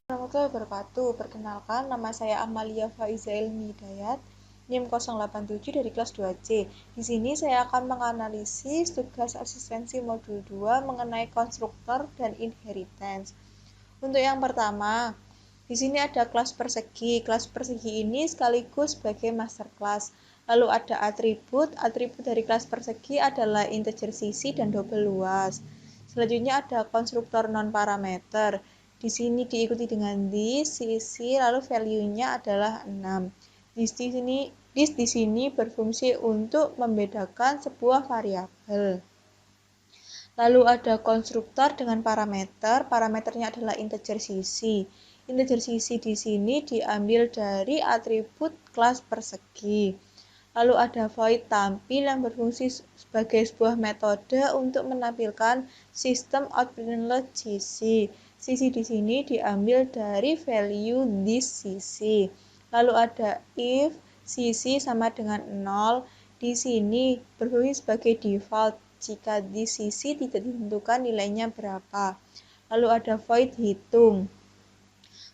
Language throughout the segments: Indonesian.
Warahmatullahi wabarakatuh. Perkenalkan, nama saya Amalia Faiza Ilmi Hidayat, NIM 087 dari kelas 2C. Di sini saya akan menganalisis tugas asistensi modul 2 mengenai konstruktor dan inheritance. Untuk yang pertama, di sini ada kelas persegi. Kelas persegi ini sekaligus sebagai master class. Lalu ada atribut. Atribut dari kelas persegi adalah integer sisi dan double luas. Selanjutnya ada konstruktor non parameter. Di sini diikuti dengan this, sisi, lalu value-nya adalah 6. This di sini berfungsi untuk membedakan sebuah variabel. Lalu ada konstruktor dengan parameter. Parameternya adalah integer sisi. Integer sisi di sini diambil dari atribut kelas persegi. Lalu ada void tampil yang berfungsi sebagai sebuah metode untuk menampilkan sistem outprintln sisi. Sisi di sini diambil dari value this sisi. Lalu ada if sisi sama dengan 0. Di sini berfungsi sebagai default jika di sisi tidak ditentukan nilainya berapa. Lalu ada void hitung.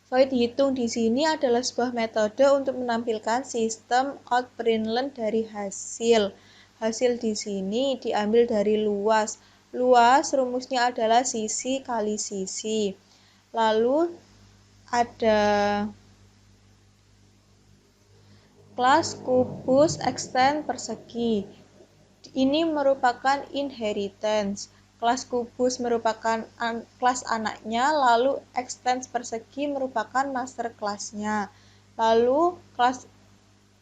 Void hitung di sini adalah sebuah metode untuk menampilkan sistem outprintln dari hasil. Hasil di sini diambil dari luas. Luas rumusnya adalah sisi kali sisi. Lalu ada kelas kubus extend persegi. Ini merupakan inheritance. Kelas kubus merupakan kelas anaknya, lalu extend persegi merupakan master kelasnya. Lalu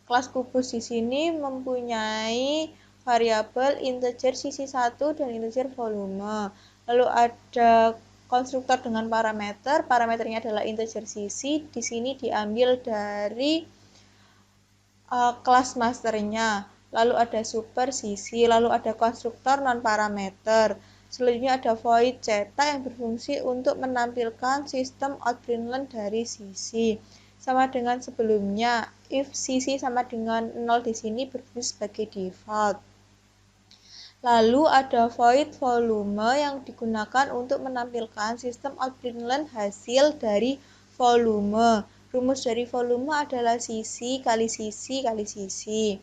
kelas kubus di sini mempunyai variabel integer sisi 1 dan integer volume. Lalu ada konstruktor dengan parameter. Parameternya adalah integer sisi. Di sini diambil dari kelas masternya. Lalu ada super sisi, lalu ada konstruktor non parameter. Selanjutnya ada void cetak yang berfungsi untuk menampilkan sistem outprintln dari sisi. Sama dengan sebelumnya, if sisi sama dengan 0 di sini berfungsi sebagai default. Lalu ada void volume yang digunakan untuk menampilkan sistem outprintln hasil dari volume. Rumus dari volume adalah sisi kali sisi kali sisi.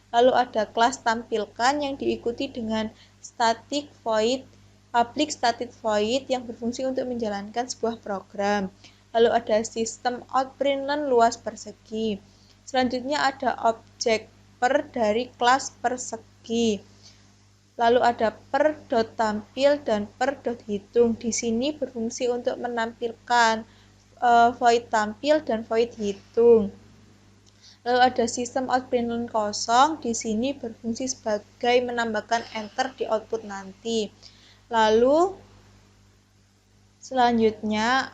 Lalu ada kelas tampilkan yang diikuti dengan static void, public static void yang berfungsi untuk menjalankan sebuah program. Lalu ada sistem outprintln luas persegi. Selanjutnya ada objek per dari kelas persegi. Lalu ada per.tampil dan per.hitung. Di sini berfungsi untuk menampilkan void tampil dan void hitung. Lalu ada sistem outprintln kosong. Di sini berfungsi sebagai menambahkan enter di output nanti. Lalu selanjutnya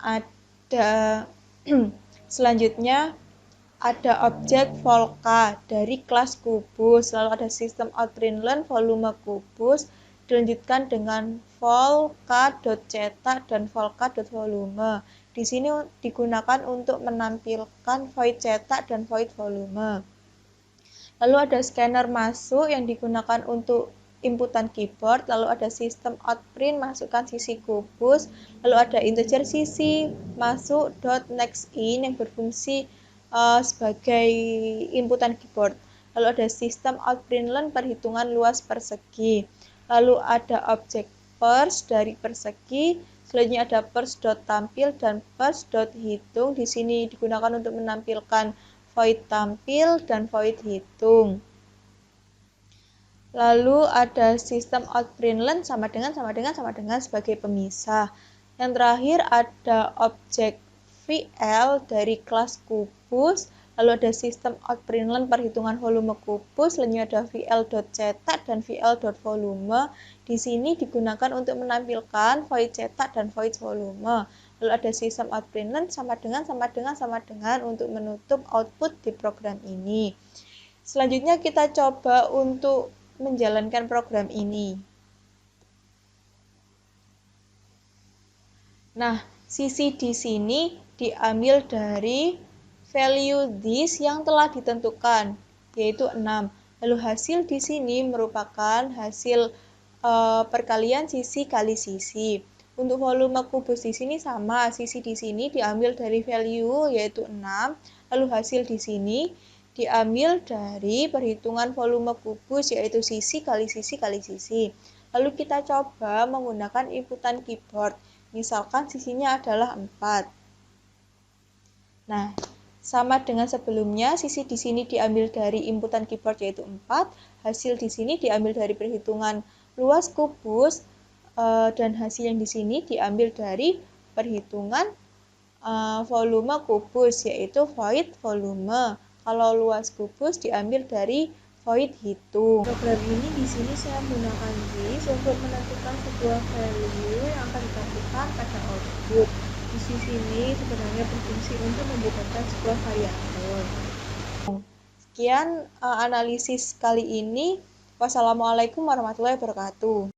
ada objek volca dari kelas kubus. Lalu ada sistem outprintln volume kubus. Dilanjutkan dengan volca.cetak dan volca.volume. Di sini digunakan untuk menampilkan void cetak dan void volume. Lalu ada scanner masuk yang digunakan untuk inputan keyboard. Lalu ada sistem outprint masukkan sisi kubus. Lalu ada integer sisi masuk .next in yang berfungsi sebagai inputan keyboard. Lalu ada sistem outprintln perhitungan luas persegi. Lalu ada objek pers dari persegi. Selanjutnya ada pers.tampil dan pers.hitung. Di sini digunakan untuk menampilkan void tampil dan void hitung. Lalu ada sistem outprintln sama dengan sebagai pemisah. Yang terakhir ada objek VL dari kelas kubus. Lalu ada sistem outprintln perhitungan volume kubus. Selanjutnya ada VL.cetak dan VL.volume. Di sini digunakan untuk menampilkan void cetak dan void volume. Lalu ada sistem outprintln sama dengan untuk menutup output di program ini. Selanjutnya kita coba untuk menjalankan program ini. Nah, sisi di sini diambil dari value this yang telah ditentukan, yaitu 6. Lalu hasil di sini merupakan hasil perkalian sisi kali sisi. Untuk volume kubus di sini sama, sisi di sini diambil dari value yaitu 6, lalu hasil di sini diambil dari perhitungan volume kubus yaitu sisi kali sisi kali sisi. Lalu kita coba menggunakan inputan keyboard. Misalkan sisinya adalah 4. Nah, sama dengan sebelumnya, sisi di sini diambil dari inputan keyboard yaitu 4, hasil di sini diambil dari perhitungan luas kubus, dan hasil yang di sini diambil dari perhitungan volume kubus yaitu void volume. Kalau luas kubus diambil dari void hitung. Program ini di sini saya menggunakan this untuk menentukan sebuah value yang akan ditampilkan pada output. Di sini sebenarnya berfungsi untuk membutuhkan sebuah variabel. Sekian analisis kali ini. Wassalamualaikum warahmatullahi wabarakatuh.